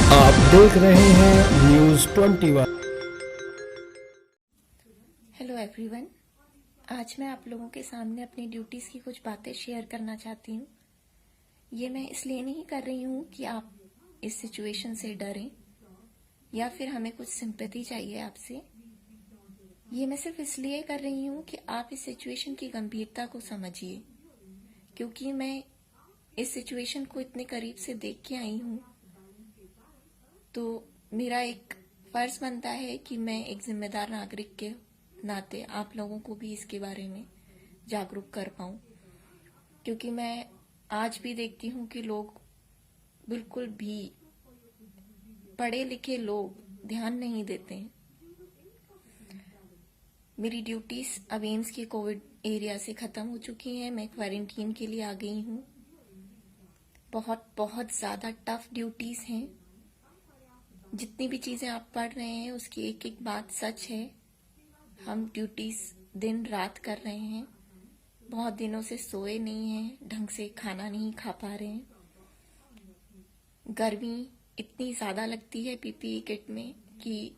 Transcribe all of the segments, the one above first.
आप देख रहे हैं न्यूज़ 21। हेलो एवरीवन, आज मैं आप लोगों के सामने अपनी ड्यूटीज़ की कुछ बातें शेयर करना चाहती हूँ। ये मैं इसलिए नहीं कर रही हूँ कि आप इस सिचुएशन से डरें या फिर हमें कुछ सिंपैथी चाहिए आपसे। ये मैं सिर्फ इसलिए कर रही हूँ कि आप इस सिचुएशन की गंभीरता को समझिए, क्योंकि मैं इस सिचुएशन को इतने करीब से देख के आई हूँ, तो मेरा एक फर्ज बनता है कि मैं एक जिम्मेदार नागरिक के नाते आप लोगों को भी इसके बारे में जागरूक कर पाऊं, क्योंकि मैं आज भी देखती हूँ कि लोग बिल्कुल भी पढ़े लिखे लोग ध्यान नहीं देते हैं। मेरी ड्यूटीज अब एम्स के कोविड एरिया से खत्म हो चुकी हैं। मैं क्वारंटीन के लिए आ गई हूँ। बहुत बहुत ज्यादा टफ ड्यूटीज हैं। जितनी भी चीजें आप पढ़ रहे हैं उसकी एक एक बात सच है। हम ड्यूटीज दिन रात कर रहे हैं। बहुत दिनों से सोए नहीं हैं, ढंग से खाना नहीं खा पा रहे हैं। गर्मी इतनी ज्यादा लगती है पीपीई किट में कि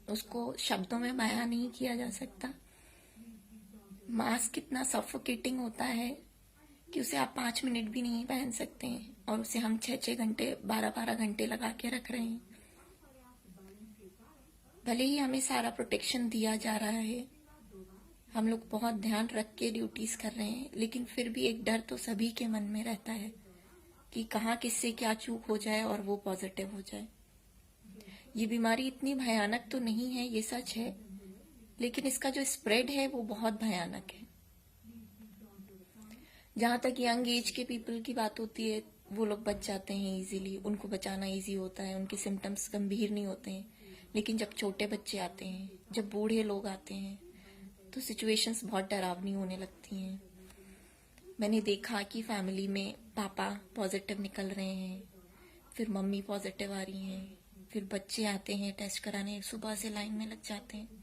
उसको शब्दों में बयां नहीं किया जा सकता। मास्क इतना सफोकेटिंग होता है कि उसे आप 5 मिनट भी नहीं पहन सकते हैं, और उसे हम 6-6 घंटे 12-12 घंटे लगा के रख रहे हैं। भले ही हमें सारा प्रोटेक्शन दिया जा रहा है, हम लोग बहुत ध्यान रख के ड्यूटीज कर रहे हैं, लेकिन फिर भी एक डर तो सभी के मन में रहता है कि कहाँ किससे क्या चूक हो जाए और वो पॉजिटिव हो जाए। ये बीमारी इतनी भयानक तो नहीं है, ये सच है, लेकिन इसका जो स्प्रेड है वो बहुत भयानक है। जहां तक यंग एज के पीपल की बात होती है, वो लोग बच जाते हैं इजीली, उनको बचाना इजी होता है, उनके सिम्टम्स गंभीर नहीं होते हैं। लेकिन जब छोटे बच्चे आते हैं, जब बूढ़े लोग आते हैं, तो सिचुएशंस बहुत डरावनी होने लगती हैं। मैंने देखा कि फैमिली में पापा पॉजिटिव निकल रहे हैं, फिर मम्मी पॉजिटिव आ रही हैं, फिर बच्चे आते हैं टेस्ट कराने, सुबह से लाइन में लग जाते हैं।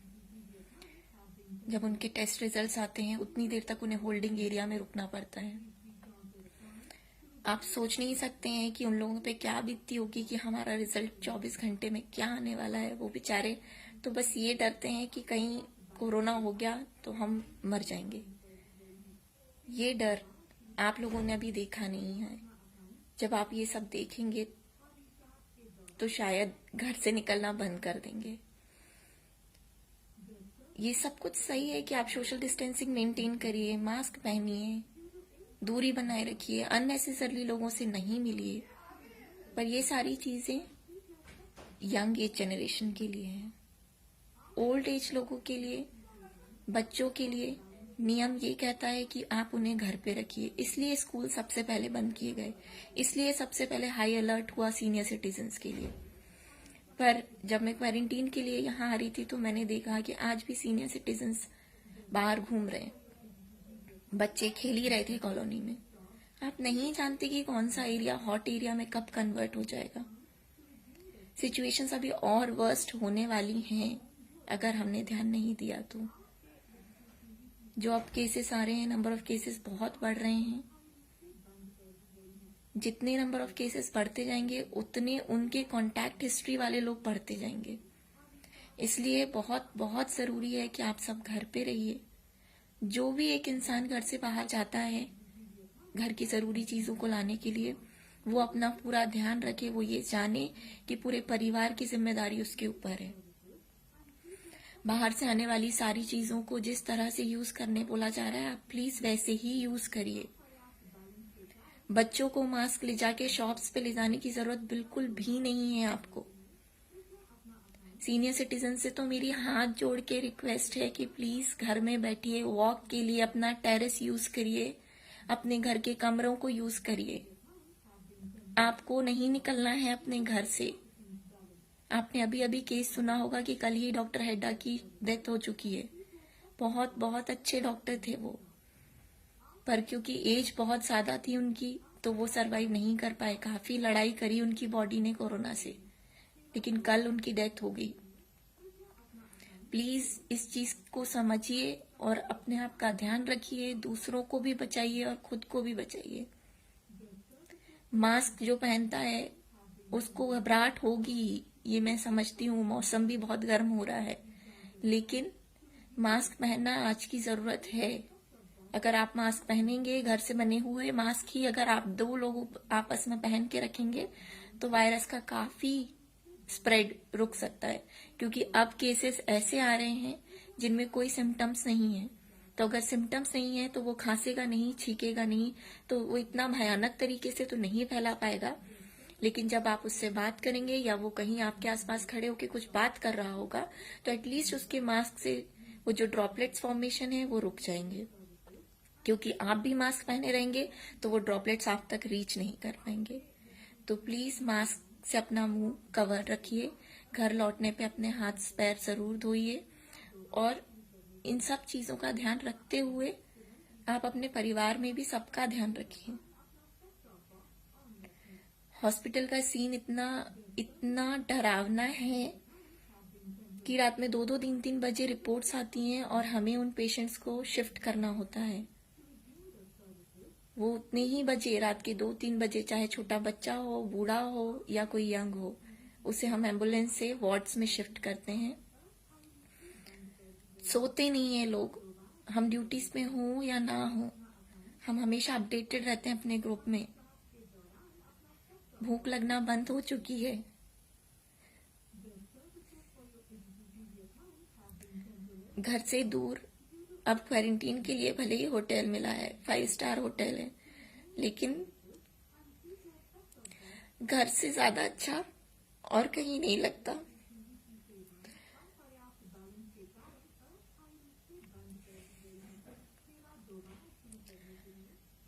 जब उनके टेस्ट रिजल्ट्स आते हैं, उतनी देर तक उन्हें होल्डिंग एरिया में रुकना पड़ता है। आप सोच नहीं सकते हैं कि उन लोगों पे क्या बीतती होगी कि हमारा रिजल्ट 24 घंटे में क्या आने वाला है। वो बेचारे तो बस ये डरते हैं कि कहीं कोरोना हो गया तो हम मर जाएंगे। ये डर आप लोगों ने अभी देखा नहीं है। जब आप ये सब देखेंगे तो शायद घर से निकलना बंद कर देंगे। ये सब कुछ सही है कि आप सोशल डिस्टेंसिंग मेंटेन करिए, मास्क पहनिए, दूरी बनाए रखिए, अननेसेसरली लोगों से नहीं मिलिए, पर ये सारी चीजें यंग एज जनरेशन के लिए हैं। ओल्ड एज लोगों के लिए, बच्चों के लिए नियम ये कहता है कि आप उन्हें घर पे रखिए। इसलिए स्कूल सबसे पहले बंद किए गए, इसलिए सबसे पहले हाई अलर्ट हुआ सीनियर सिटीजन्स के लिए। पर जब मैं क्वारंटीन के लिए यहाँ आ रही थी तो मैंने देखा कि आज भी सीनियर सिटीजन्स बाहर घूम रहे हैं, बच्चे खेल ही रहे थे कॉलोनी में। आप नहीं जानते कि कौन सा एरिया हॉट एरिया में कब कन्वर्ट हो जाएगा। सिचुएशंस अभी और वर्स्ट होने वाली हैं अगर हमने ध्यान नहीं दिया तो। जो अब केसेस आ रहे हैं, नंबर ऑफ केसेस बहुत बढ़ रहे हैं। जितने नंबर ऑफ केसेस बढ़ते जाएंगे उतने उनके कॉन्टैक्ट हिस्ट्री वाले लोग बढ़ते जाएंगे। इसलिए बहुत बहुत जरूरी है कि आप सब घर पे रहिए। जो भी एक इंसान घर से बाहर जाता है घर की जरूरी चीजों को लाने के लिए, वो अपना पूरा ध्यान रखे, वो ये जाने कि पूरे परिवार की जिम्मेदारी उसके ऊपर है। बाहर से आने वाली सारी चीजों को जिस तरह से यूज करने बोला जा रहा है, आप प्लीज वैसे ही यूज करिए। बच्चों को मास्क ले जाके शॉप्स पे ले जाने की जरूरत बिल्कुल भी नहीं है आपको। सीनियर सिटीजन से तो मेरी हाथ जोड़ के रिक्वेस्ट है कि प्लीज घर में बैठिए, वॉक के लिए अपना टेरेस यूज करिए, अपने घर के कमरों को यूज करिए। आपको नहीं निकलना है अपने घर से। आपने अभी अभी केस सुना होगा कि कल ही डॉक्टर हेड्डा की डेथ हो चुकी है। बहुत बहुत अच्छे डॉक्टर थे वो, पर क्योंकि एज बहुत ज्यादा थी उनकी तो वो सरवाइव नहीं कर पाए। काफी लड़ाई करी उनकी बॉडी ने कोरोना से, लेकिन कल उनकी डेथ हो गई। प्लीज इस चीज को समझिए और अपने आप का ध्यान रखिए, दूसरों को भी बचाइए और खुद को भी बचाइए। मास्क जो पहनता है उसको घबराहट होगी, ये मैं समझती हूँ, मौसम भी बहुत गर्म हो रहा है, लेकिन मास्क पहनना आज की जरूरत है। अगर आप मास्क पहनेंगे, घर से बने हुए मास्क ही अगर आप 2 लोग आपस में पहन के रखेंगे तो वायरस का काफी स्प्रेड रुक सकता है, क्योंकि अब केसेस ऐसे आ रहे हैं जिनमें कोई सिम्टम्स नहीं है। तो अगर सिम्टम्स नहीं है तो वो खांसेगा नहीं, छींकेगा नहीं, तो वो इतना भयानक तरीके से तो नहीं फैला पाएगा। लेकिन जब आप उससे बात करेंगे या वो कहीं आपके आसपास खड़े होकर कुछ बात कर रहा होगा तो एटलीस्ट उसके मास्क से वो जो ड्रॉपलेट्स फॉर्मेशन है वो रुक जाएंगे, क्योंकि आप भी मास्क पहने रहेंगे तो वो ड्रॉपलेट्स आप तक रीच नहीं कर पाएंगे। तो प्लीज मास्क से अपना मुंह कवर रखिए, घर लौटने पे अपने हाथ पैर जरूर धोइए, और इन सब चीजों का ध्यान रखते हुए आप अपने परिवार में भी सबका ध्यान रखिए। हॉस्पिटल का सीन इतना डरावना है कि रात में 2-2, 3-3 बजे रिपोर्ट्स आती हैं और हमें उन पेशेंट्स को शिफ्ट करना होता है। वो उतने ही बजे, रात के 2-3 बजे, चाहे छोटा बच्चा हो, बूढ़ा हो या कोई यंग हो, उसे हम एम्बुलेंस से वार्ड्स में शिफ्ट करते हैं। सोते नहीं है लोग, हम ड्यूटीज में हो या ना हो, हम हमेशा अपडेटेड रहते हैं अपने ग्रुप में। भूख लगना बंद हो चुकी है। घर से दूर अब क्वारंटीन के लिए भले ही होटल मिला है, 5 स्टार होटल है, लेकिन घर से ज्यादा अच्छा और कहीं नहीं लगता।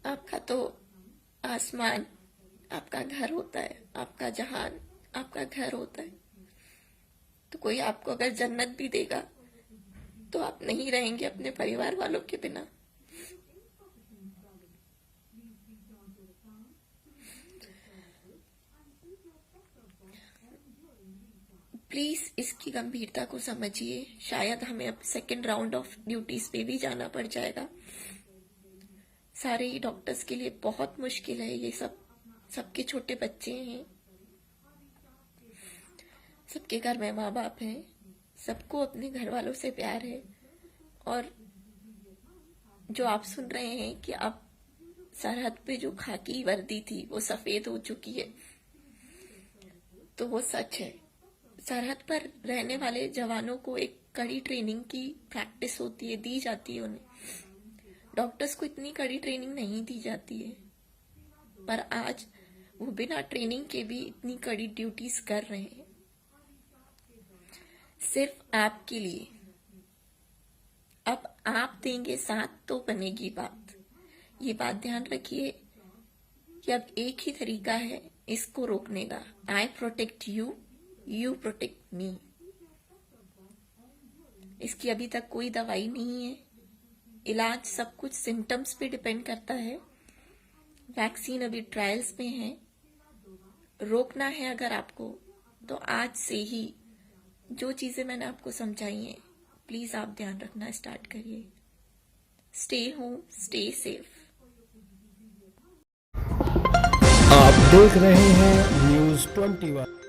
आपका तो आसमान आपका घर होता है, आपका जहान आपका घर होता है। तो कोई आपको अगर जन्नत भी देगा तो आप नहीं रहेंगे अपने परिवार वालों के बिना। प्लीज इसकी गंभीरता को समझिए। शायद हमें अब 2nd राउंड ऑफ ड्यूटीज पे भी जाना पड़ जाएगा। सारे ही डॉक्टर्स के लिए बहुत मुश्किल है ये सब। सबके छोटे बच्चे हैं, सबके घर में माँ बाप हैं, सबको अपने घर वालों से प्यार है। और जो आप सुन रहे हैं कि अब सरहद पे जो खाकी वर्दी थी वो सफेद हो चुकी है, तो वो सच है। सरहद पर रहने वाले जवानों को एक कड़ी ट्रेनिंग की प्रैक्टिस होती है, दी जाती है उन्हें। डॉक्टर्स को इतनी कड़ी ट्रेनिंग नहीं दी जाती है, पर आज वो बिना ट्रेनिंग के भी इतनी कड़ी ड्यूटीज कर रहे हैं, सिर्फ आपके लिए। अब आप देंगे साथ तो बनेगी बात। ये बात ध्यान रखिए कि अब एक ही तरीका है इसको रोकने का। I protect you, you protect me. इसकी अभी तक कोई दवाई नहीं है। इलाज सब कुछ सिम्टम्स पे डिपेंड करता है। वैक्सीन अभी ट्रायल्स में है। रोकना है अगर आपको, तो आज से ही जो चीजें मैंने आपको समझाई हैं, प्लीज आप ध्यान रखना स्टार्ट करिए। Stay home, stay safe. आप देख रहे हैं न्यूज़ 21।